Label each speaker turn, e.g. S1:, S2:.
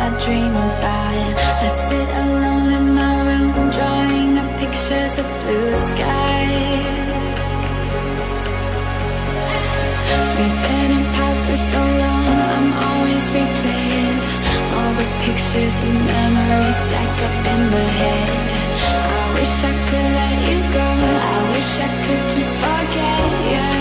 S1: I dream about. I sit alone in my room, drawing up pictures of blue skies. We've been apart for so long, I'm always replaying all the pictures and memories stacked up in my head. I wish I could let you go, I wish I could just forget you.